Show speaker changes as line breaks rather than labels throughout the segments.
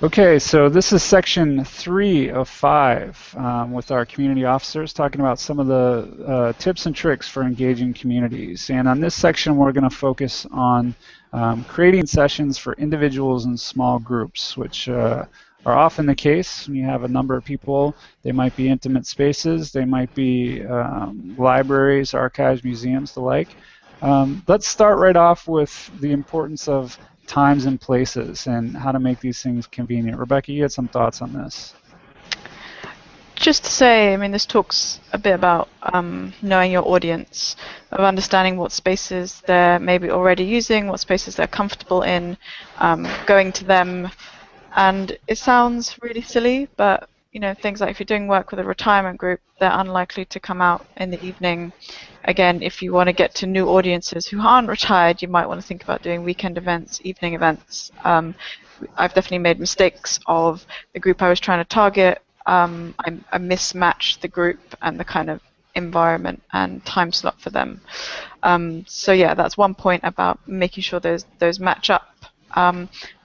Okay, so this is section 3 of 5 with our community officers talking about some of the tips and tricks for engaging communities. And on this section, we're going to focus on creating sessions for individuals and small groups, which are often the case when you have a number of people. They might be intimate spaces, they might be libraries, archives, museums, the like. Let's start right off with the importance of times and places and how to make these things convenient. Rebecca, you had some thoughts on this.
Just to say, I mean, this talks a bit about knowing your audience, of understanding what spaces they're maybe already using, what spaces they're comfortable in, going to them. And it sounds really silly, but you know, things like if you're doing work with a retirement group, they're unlikely to come out in the evening. Again, if you want to get to new audiences who aren't retired, you might want to think about doing weekend events, evening events. I've definitely made mistakes of the group I was trying to target. I mismatched the group and the kind of environment and time slot for them. So yeah, that's one point about making sure those match up.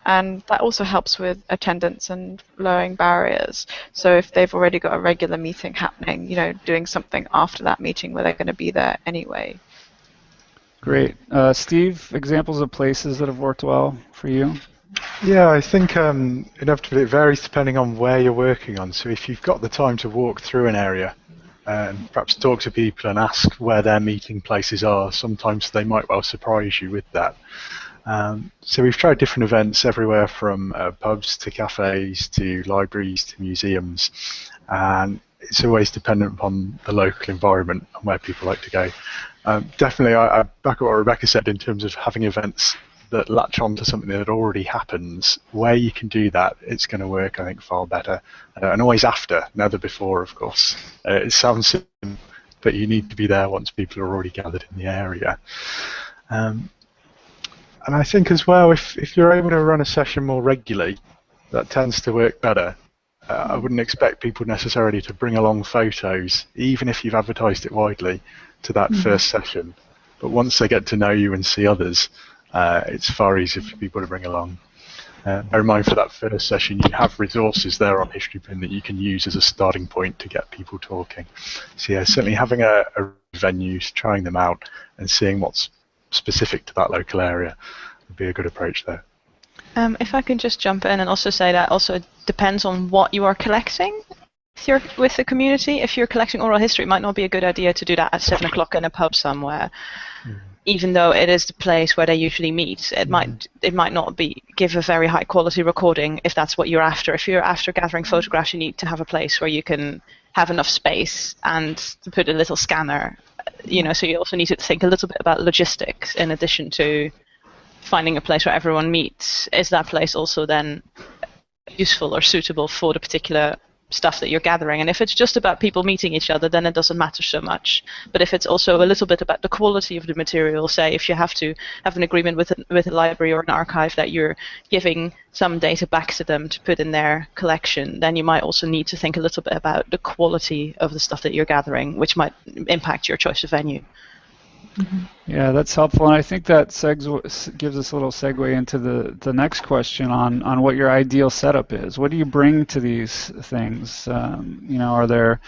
And that also helps with attendance and lowering barriers. So if they've already got a regular meeting happening, you know, doing something after that meeting where they're going to be there anyway.
Great. Steve, examples of places that have worked well for you?
Yeah, I think inevitably it varies depending on where you're working on. So if you've got the time to walk through an area and perhaps talk to people and ask where their meeting places are, sometimes they might well surprise you with that. So we've tried different events everywhere from pubs to cafes to libraries to museums, and it's always dependent upon the local environment and where people like to go. Definitely, I back up what Rebecca said in terms of having events that latch on to something that already happens. Where you can do that, it's going to work, I think, far better. And always after, never before, of course. It sounds simple, but you need to be there once people are already gathered in the area. And I think as well, if you're able to run a session more regularly, that tends to work better. I wouldn't expect people necessarily to bring along photos, even if you've advertised it widely, to that first session. But once they get to know you and see others, it's far easier for people to bring along. Bear in mind, for that first session, you have resources there on Historypin that you can use as a starting point to get people talking. So yeah, certainly having a venue, trying them out, and seeing what's specific to that local area would be a good approach there.
If I can just jump in and also say that also it depends on what you are collecting with the community. If you're collecting oral history, it might not be a good idea to do that at 7 o'clock in a pub somewhere. Even though it is the place where they usually meet, it might not give a very high quality recording if that's what you're after. If you're after gathering photographs, you need to have a place where you can have enough space and to put a little scanner. You know, so you also need to think a little bit about logistics in addition to finding a place where everyone meets. Is that place also then useful or suitable for the particular stuff that you're gathering? And if it's just about people meeting each other, then it doesn't matter so much. But if it's also a little bit about the quality of the material, say if you have to have an agreement with a library or an archive that you're giving some data back to them to put in their collection, then you might also need to think a little bit about the quality of the stuff that you're gathering, which might impact your choice of venue.
Yeah, that's helpful, and I think that gives us a little segue into the next question on what your ideal setup is. What do you bring to these things? You know, are there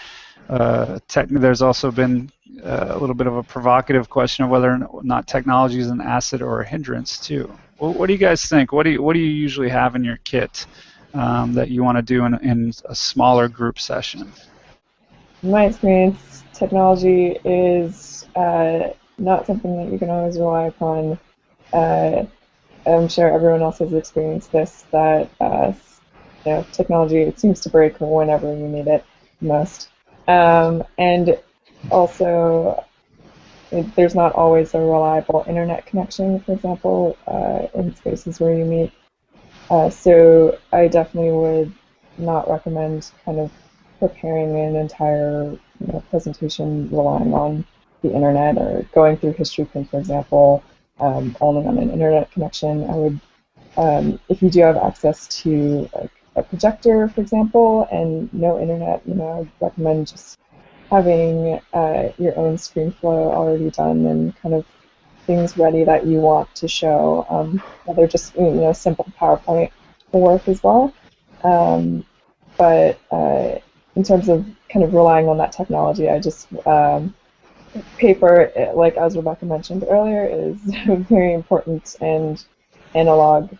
there's also been a little bit of a provocative question of whether or not technology is an asset or a hindrance too. What do you guys think? What do you usually have in your kit that you want to do in a smaller group session?
In my experience, technology is not something that you can always rely upon. I'm sure everyone else has experienced this, that you know, technology, it seems to break whenever you need it most. And also, there's not always a reliable internet connection, for example, in spaces where you meet. So I definitely would not recommend kind of preparing an entire presentation relying on the internet or going through Historypin, for example, only on an internet connection. I would, if you do have access to a projector, for example, and no internet, I would recommend just having your own screen flow already done and kind of things ready that you want to show. Whether just simple PowerPoint will work as well. But in terms of kind of relying on that technology, I just paper, like as Rebecca mentioned earlier, is very important, and analog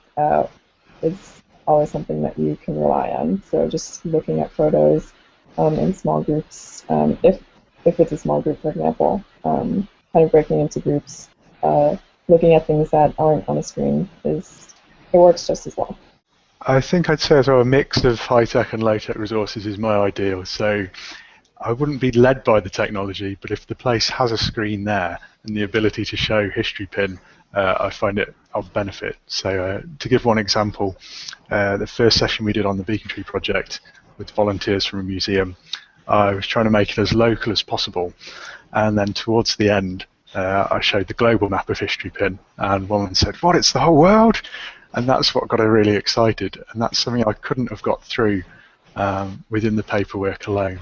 is always something that you can rely on. So just looking at photos in small groups, if it's a small group, for example, kind of breaking into groups, looking at things that aren't on a screen it works just as well.
I think I'd say as well a mix of high-tech and low-tech resources is my ideal. So I wouldn't be led by the technology, but if the place has a screen there and the ability to show Historypin, I find it of benefit. So to give one example, the first session we did on the Beacon Tree project with volunteers from a museum, I was trying to make it as local as possible. And then towards the end, I showed the global map of Historypin, and one said, "What, it's the whole world?" And that's what got her really excited, and that's something I couldn't have got through within the paperwork alone.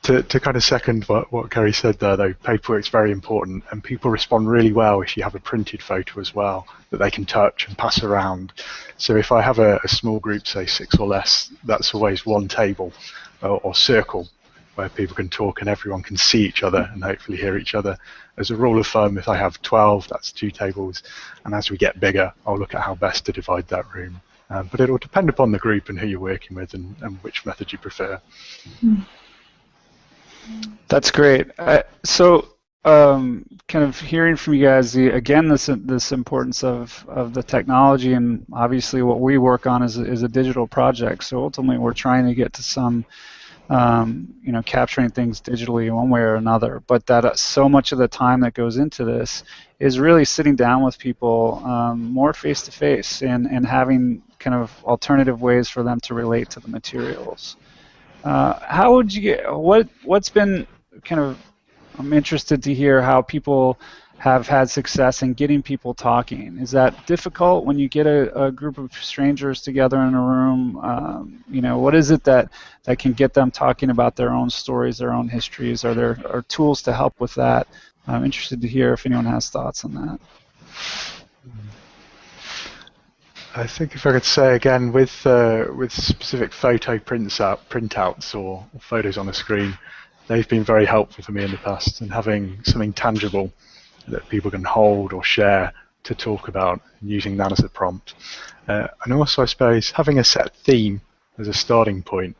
To kind of second what Kerry said there, though, paperwork's very important, and people respond really well if you have a printed photo as well that they can touch and pass around. So if I have a small group, say 6 or less, that's always one table or circle where people can talk and everyone can see each other and hopefully hear each other. As a rule of thumb, if I have 12, that's 2 tables, and as we get bigger, I'll look at how best to divide that room. But it will depend upon the group and who you're working with and which method you prefer.
That's great. So kind of hearing from you guys, again, this importance of the technology, and obviously what we work on is a digital project. So ultimately we're trying to get to some capturing things digitally in one way or another, but that so much of the time that goes into this is really sitting down with people more face to face and having kind of alternative ways for them to relate to the materials. How would you get, what's been kind of, I'm interested to hear how people have had success in getting people talking. Is that difficult when you get a group of strangers together in a room? What is it that can get them talking about their own stories, their own histories? Are there tools to help with that? I'm interested to hear if anyone has thoughts on that.
I think if I could say again, with specific photo printouts or photos on a screen, they've been very helpful for me in the past, and having something tangible that people can hold or share to talk about, and using that as a prompt. And also, I suppose, having a set theme as a starting point,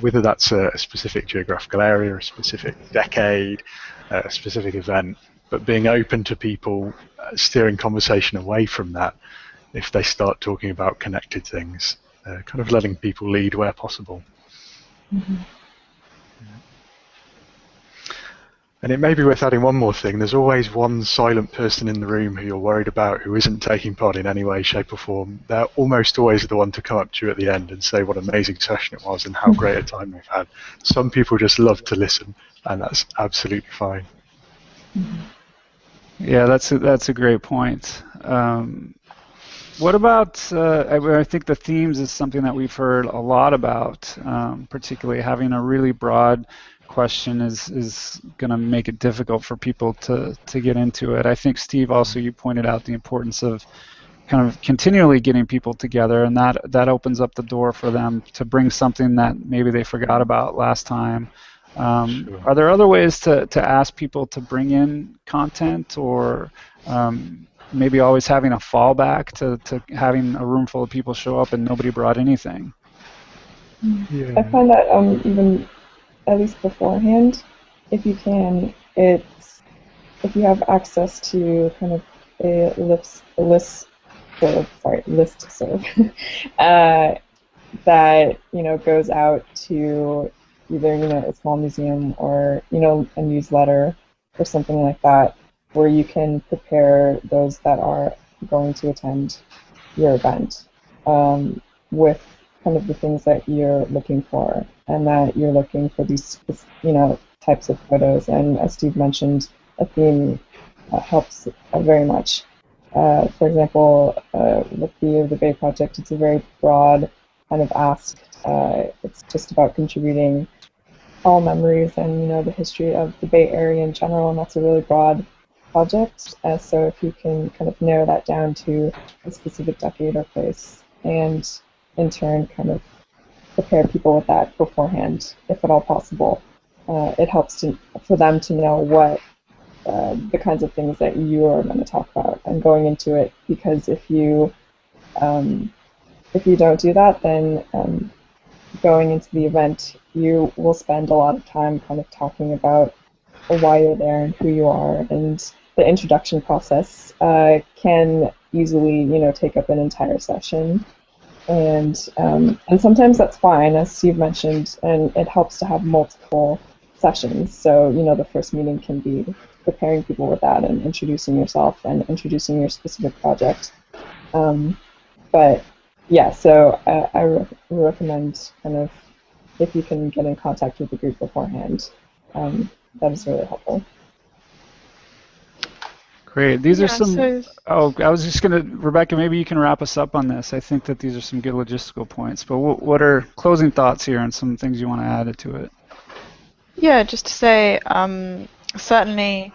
whether that's a specific geographical area, a specific decade, a specific event, but being open to people steering conversation away from that if they start talking about connected things, kind of letting people lead where possible.
Mm-hmm.
And it may be worth adding one more thing. There's always one silent person in the room who you're worried about who isn't taking part in any way, shape or form. They're almost always the one to come up to you at the end and say what an amazing session it was and how great a time they've had. Some people just love to listen, and that's absolutely fine.
Yeah, that's a great point. What about, I think the themes is something that we've heard a lot about, particularly having a really broad question is going to make it difficult for people to get into it. I think, Steve, also you pointed out the importance of kind of continually getting people together, and that opens up the door for them to bring something that maybe they forgot about last time.
Sure.
Are there other ways to ask people to bring in content, or maybe always having a fallback to having a room full of people show up and nobody brought anything?
Yeah.
I find that even at least beforehand, if you can, if you have access to kind of a list serve that goes out to either a small museum or a newsletter or something like that, where you can prepare those that are going to attend your event with kind of the things that you're looking for, and that you're looking for these types of photos. And as Steve mentioned, a theme helps very much. For example, with the Bay Project, it's a very broad kind of ask. It's just about contributing all memories and the history of the Bay Area in general, and that's a really broad project. So if you can kind of narrow that down to a specific decade or place, and in turn kind of prepare people with that beforehand, if at all possible. It helps for them to know what the kinds of things that you are going to talk about and going into it, because if you don't do that, then going into the event, you will spend a lot of time kind of talking about why you're there and who you are, and the introduction process can easily, take up an entire session, and sometimes that's fine, as Steve mentioned, and it helps to have multiple sessions. So, the first meeting can be preparing people with that and introducing yourself and introducing your specific project. But yeah, so I recommend kind of, if you can get in contact with the group beforehand, that is really helpful.
Great. These are some.
So,
I was just going to, Rebecca, maybe you can wrap us up on this. I think that these are some good logistical points. But what are closing thoughts here and some things you want to add to it?
yeah, just to say, certainly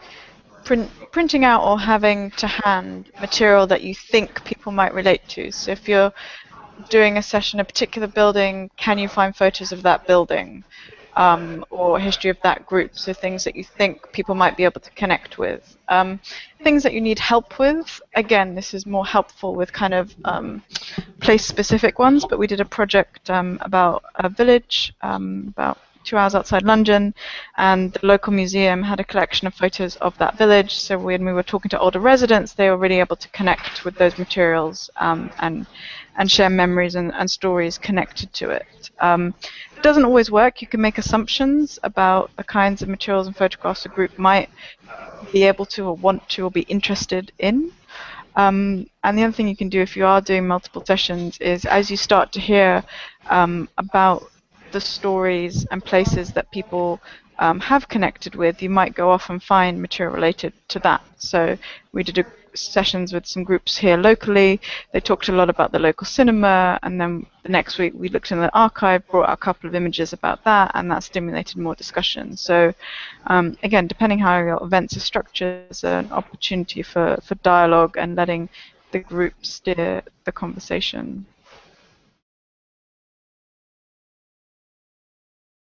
printing out or having to hand material that you think people might relate to. So if you're doing a session in a particular building, can you find photos of that building, or history of that group? So things that you think people might be able to connect with. Things that you need help with, again, this is more helpful with kind of place-specific ones, but we did a project about a village about 2 hours outside London, and the local museum had a collection of photos of that village. So when we were talking to older residents, they were really able to connect with those materials and share memories and stories connected to it. It doesn't always work. You can make assumptions about the kinds of materials and photographs a group might be able to or want to or be interested in. And the other thing you can do if you are doing multiple sessions is, as you start to hear about the stories and places that people have connected with, you might go off and find material related to that. So we did sessions with some groups here locally. They talked a lot about the local cinema, and then the next week we looked in the archive, brought out a couple of images about that, and that stimulated more discussion. So again, depending how your events are structured, there's an opportunity for dialogue and letting the group steer the conversation.